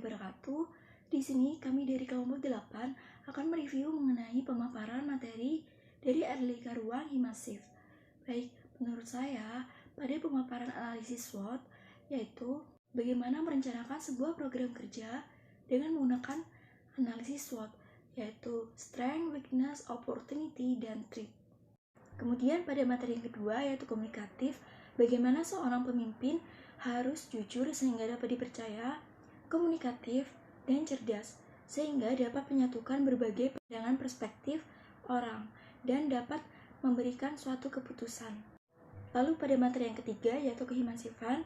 wabarakatuh. Di sini kami dari kelompok 8 akan mereview mengenai pemaparan materi dari RLK Ruang Himasif. Baik, menurut saya pada pemaparan analisis SWOT yaitu bagaimana merencanakan sebuah program kerja dengan menggunakan analisis SWOT yaitu Strength, Weakness, Opportunity, dan Threat. Kemudian pada materi yang kedua yaitu komunikatif, bagaimana seorang pemimpin harus jujur sehingga dapat dipercaya, komunikatif, dan cerdas sehingga dapat menyatukan berbagai pandangan perspektif orang dan dapat memberikan suatu keputusan. Lalu pada materi yang ketiga yaitu kehimasifan,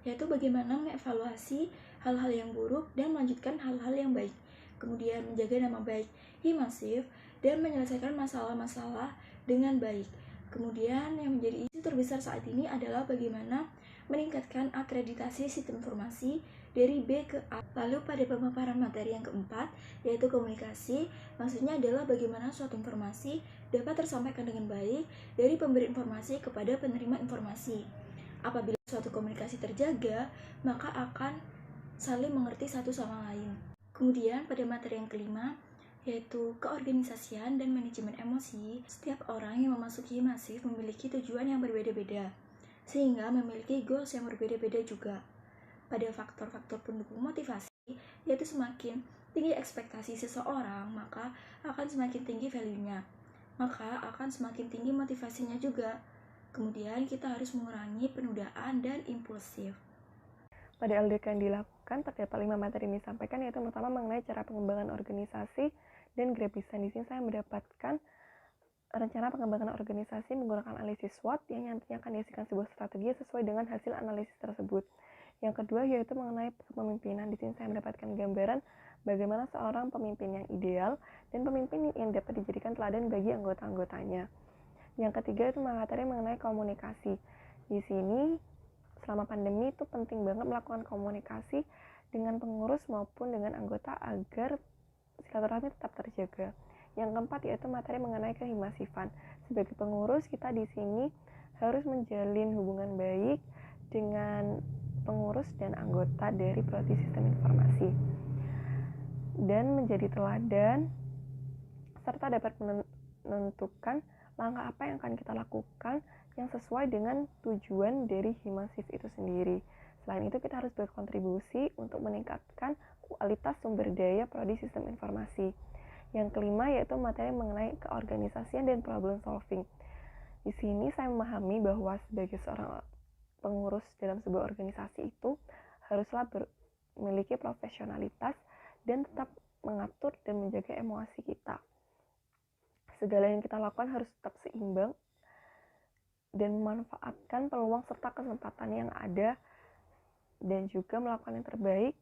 yaitu bagaimana mengevaluasi hal-hal yang buruk dan melanjutkan hal-hal yang baik, kemudian menjaga nama baik himasif dan menyelesaikan masalah-masalah dengan baik. Kemudian yang menjadi isu terbesar saat ini adalah bagaimana meningkatkan akreditasi sistem informasi dari B ke A. Lalu pada pemaparan materi yang keempat yaitu komunikasi, maksudnya adalah bagaimana suatu informasi dapat tersampaikan dengan baik dari pemberi informasi kepada penerima informasi. Apabila suatu komunikasi terjaga, maka akan saling mengerti satu sama lain. Kemudian pada materi yang kelima yaitu keorganisasian dan manajemen emosi. Setiap orang yang memasuki himasif memiliki tujuan yang berbeda-beda, sehingga memiliki goals yang berbeda-beda juga. Pada faktor-faktor pendukung motivasi, yaitu semakin tinggi ekspektasi seseorang, maka akan semakin tinggi value-nya, maka akan semakin tinggi motivasinya juga. Kemudian kita harus mengurangi penundaan dan impulsif. Pada LDK yang dilakukan, terdapat 5 materi yang disampaikan, yaitu pertama mengenai cara pengembangan organisasi dan gratisan. Di sini saya mendapatkan rencana pengembangan organisasi menggunakan analisis SWOT yang nantinya akan dihasilkan sebuah strategi sesuai dengan hasil analisis tersebut. Yang kedua yaitu mengenai kepemimpinan. Di sini saya mendapatkan gambaran bagaimana seorang pemimpin yang ideal dan pemimpin yang dapat dijadikan teladan bagi anggota-anggotanya. Yang ketiga itu materi mengenai komunikasi. Di sini selama pandemi itu penting banget melakukan komunikasi dengan pengurus maupun dengan anggota agar silaturahmi tetap terjaga. Yang keempat yaitu materi mengenai kehimasifan. Sebagai pengurus kita di sini harus menjalin hubungan baik dengan pengurus dan anggota dari prodi sistem informasi dan menjadi teladan serta dapat menentukan langkah apa yang akan kita lakukan yang sesuai dengan tujuan dari himasif itu sendiri. Selain itu kita harus berkontribusi untuk meningkatkan kualitas sumber daya prodi sistem informasi. Yang kelima yaitu materi mengenai keorganisasian dan problem solving. Di sini saya memahami bahwa sebagai seorang pengurus dalam sebuah organisasi itu haruslah memiliki profesionalitas dan tetap mengatur dan menjaga emosi kita. Segala yang kita lakukan harus tetap seimbang dan memanfaatkan peluang serta kesempatan yang ada dan juga melakukan yang terbaik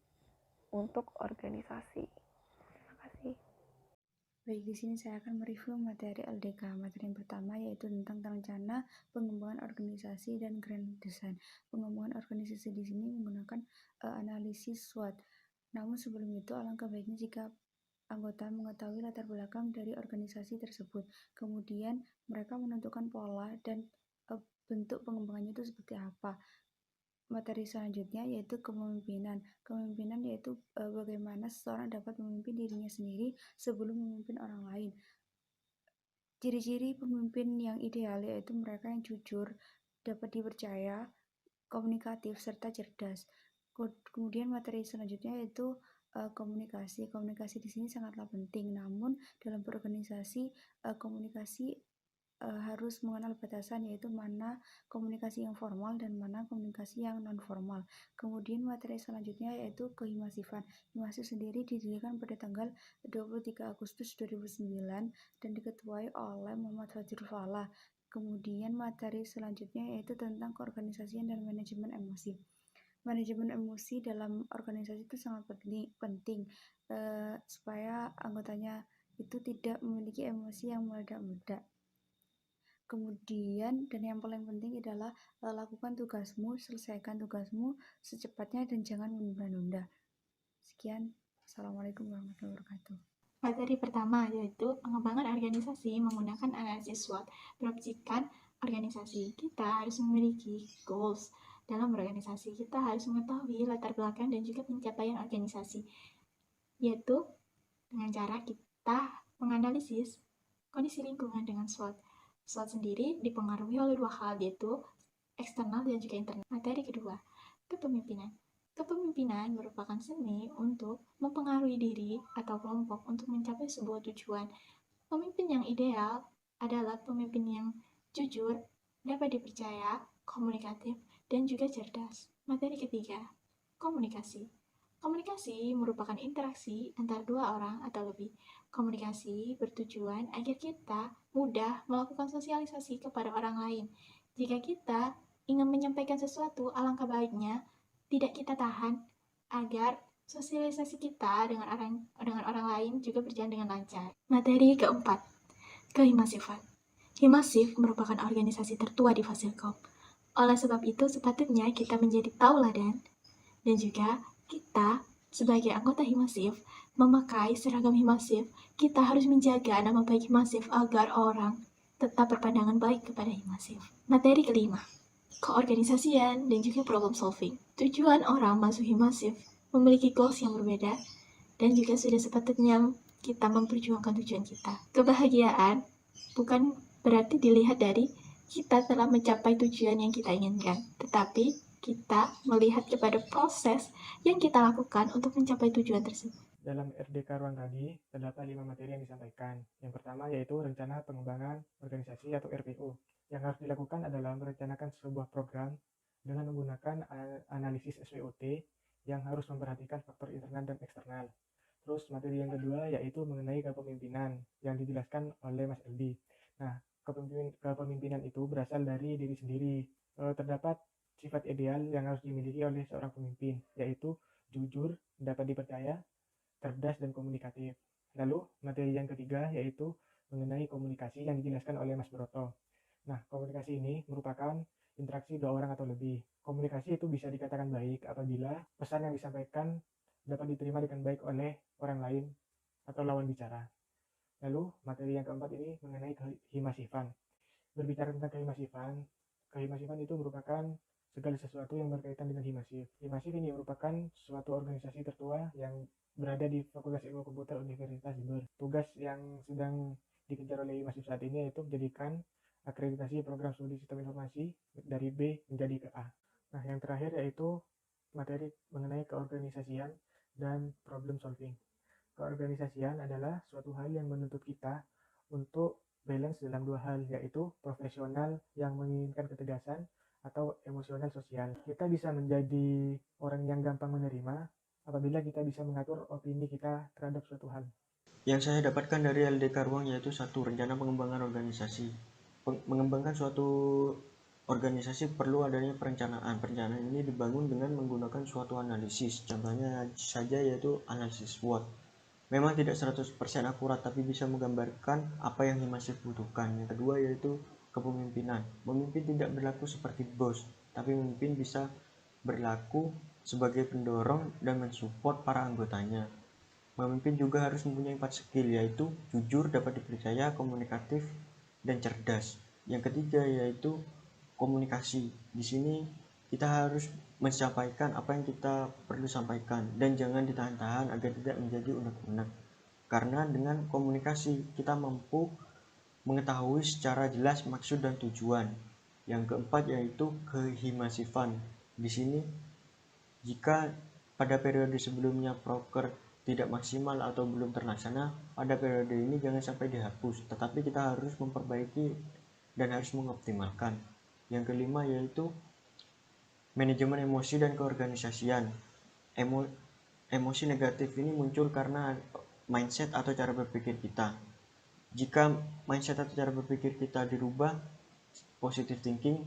untuk organisasi. Terima kasih. Baik, di sini saya akan mereview materi LDK. Materi yang pertama yaitu tentang rencana pengembangan organisasi dan grand design. Pengembangan organisasi di sini menggunakan analisis SWOT. Namun sebelum itu alangkah baiknya jika anggota mengetahui latar belakang dari organisasi tersebut. Kemudian mereka menentukan pola dan bentuk pengembangannya itu seperti apa. Materi selanjutnya yaitu kepemimpinan. Kepemimpinan yaitu bagaimana seseorang dapat memimpin dirinya sendiri sebelum memimpin orang lain. Ciri-ciri pemimpin yang ideal yaitu mereka yang jujur, dapat dipercaya, komunikatif, serta cerdas. Kemudian materi selanjutnya yaitu komunikasi. Komunikasi di sini sangatlah penting. Namun dalam berorganisasi komunikasi harus mengenal batasan, yaitu mana komunikasi yang formal dan mana komunikasi yang non formal. Kemudian materi selanjutnya yaitu kehimasifan. Himasif sendiri didirikan pada tanggal 23 Agustus 2009 dan diketuai oleh Muhammad Fajrul Falah. Kemudian materi selanjutnya yaitu tentang keorganisasian dan manajemen emosi. Manajemen emosi dalam organisasi itu sangat penting supaya anggotanya itu tidak memiliki emosi yang meledak-meledak. Kemudian dan yang paling penting adalah lakukan tugasmu, selesaikan tugasmu secepatnya dan jangan menunda-nunda. Sekian, Assalamualaikum warahmatullahi wabarakatuh. Materi pertama yaitu pengembangan organisasi menggunakan analisis SWOT. Berobjekkan organisasi kita harus memiliki goals Dalam berorganisasi, kita harus mengetahui latar belakang dan juga pencapaian organisasi, yaitu dengan cara kita menganalisis kondisi lingkungan dengan SWOT. SWOT sendiri dipengaruhi oleh dua hal, yaitu eksternal dan juga internal. Materi kedua, kepemimpinan. Kepemimpinan merupakan seni untuk mempengaruhi diri atau kelompok untuk mencapai sebuah tujuan. Pemimpin yang ideal adalah pemimpin yang jujur, dapat dipercaya, komunikatif, dan juga cerdas. Materi ketiga, komunikasi. Komunikasi merupakan interaksi antara dua orang atau lebih. Komunikasi bertujuan agar kita mudah melakukan sosialisasi kepada orang lain. Jika kita ingin menyampaikan sesuatu, alangkah baiknya tidak kita tahan agar sosialisasi kita dengan orang lain juga berjalan dengan lancar. Materi keempat, kehimasifan. Himasif merupakan organisasi tertua di Fasilkom. Oleh sebab itu, sepatutnya kita menjadi tauladan dan juga kita sebagai anggota Himasif memakai seragam Himasif. Kita harus menjaga nama baik Himasif agar orang tetap berpandangan baik kepada Himasif. Materi kelima, keorganisasian dan juga problem solving. Tujuan orang masuk Himasif memiliki goals yang berbeda dan juga sudah sepatutnya kita memperjuangkan tujuan kita. Kebahagiaan bukan berarti dilihat dari kita telah mencapai tujuan yang kita inginkan, tetapi kita melihat kepada proses yang kita lakukan untuk mencapai tujuan tersebut. Dalam RDK Ruang tadi, terdapat 5 materi yang disampaikan. Yang pertama yaitu rencana pengembangan organisasi atau RPO. Yang harus dilakukan adalah merencanakan sebuah program dengan menggunakan analisis SWOT yang harus memperhatikan faktor internal dan eksternal. Terus materi yang kedua yaitu mengenai kepemimpinan yang dijelaskan oleh Mas Eldi. Nah, kepemimpinan itu berasal dari diri sendiri. Terdapat sifat ideal yang harus dimiliki oleh seorang pemimpin, yaitu jujur, dapat dipercaya, cerdas, dan komunikatif. Lalu materi yang ketiga yaitu mengenai komunikasi yang dijelaskan oleh Mas Broto. Nah, komunikasi ini merupakan interaksi dua orang atau lebih. Komunikasi itu bisa dikatakan baik apabila pesan yang disampaikan dapat diterima dengan baik oleh orang lain atau lawan bicara. Lalu materi yang keempat ini mengenai kehimasifan. Berbicara tentang kehimasifan itu merupakan segala sesuatu yang berkaitan dengan himasif. Himasif ini merupakan suatu organisasi tertua yang berada di Fakultas Ilmu Komputer Universitas Jember. Tugas yang sedang dikejar oleh himasif saat ini yaitu menjadikan akreditasi program studi sistem informasi dari B menjadi ke A. Nah, yang terakhir yaitu materi mengenai keorganisasian dan problem solving. Keorganisasian adalah suatu hal yang menuntut kita untuk balance dalam dua hal, yaitu profesional yang menginginkan ketegasan atau emosional sosial. Kita bisa menjadi orang yang gampang menerima apabila kita bisa mengatur opini kita terhadap suatu hal. Yang saya dapatkan dari LDK Ruang yaitu satu, rencana pengembangan organisasi. Mengembangkan suatu organisasi perlu adanya perencanaan. Perencanaan ini dibangun dengan menggunakan suatu analisis. Contohnya saja yaitu analisis SWOT. Memang tidak 100% akurat, tapi bisa menggambarkan apa yang Himasif butuhkan. Yang kedua yaitu kepemimpinan. Memimpin tidak berlaku seperti bos, tapi memimpin bisa berlaku sebagai pendorong dan mensupport para anggotanya. Memimpin juga harus mempunyai 4 skill, yaitu jujur, dapat dipercaya, komunikatif, dan cerdas. Yang ketiga yaitu komunikasi. Di sini kita harus menyampaikan apa yang kita perlu sampaikan dan jangan ditahan-tahan agar tidak menjadi unek-unek. Karena dengan komunikasi kita mampu mengetahui secara jelas maksud dan tujuan. Yang keempat yaitu kehimasifan. Di sini jika pada periode sebelumnya proker tidak maksimal atau belum terlaksana, pada periode ini jangan sampai dihapus, tetapi kita harus memperbaiki dan harus mengoptimalkan. Yang kelima yaitu manajemen emosi dan keorganisasian. Emosi negatif ini muncul karena mindset atau cara berpikir kita. Jika mindset atau cara berpikir kita dirubah, positive thinking,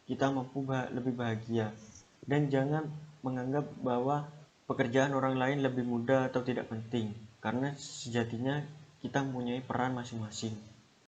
kita mampu lebih bahagia. Dan jangan menganggap bahwa pekerjaan orang lain lebih mudah atau tidak penting, karena sejatinya kita mempunyai peran masing-masing.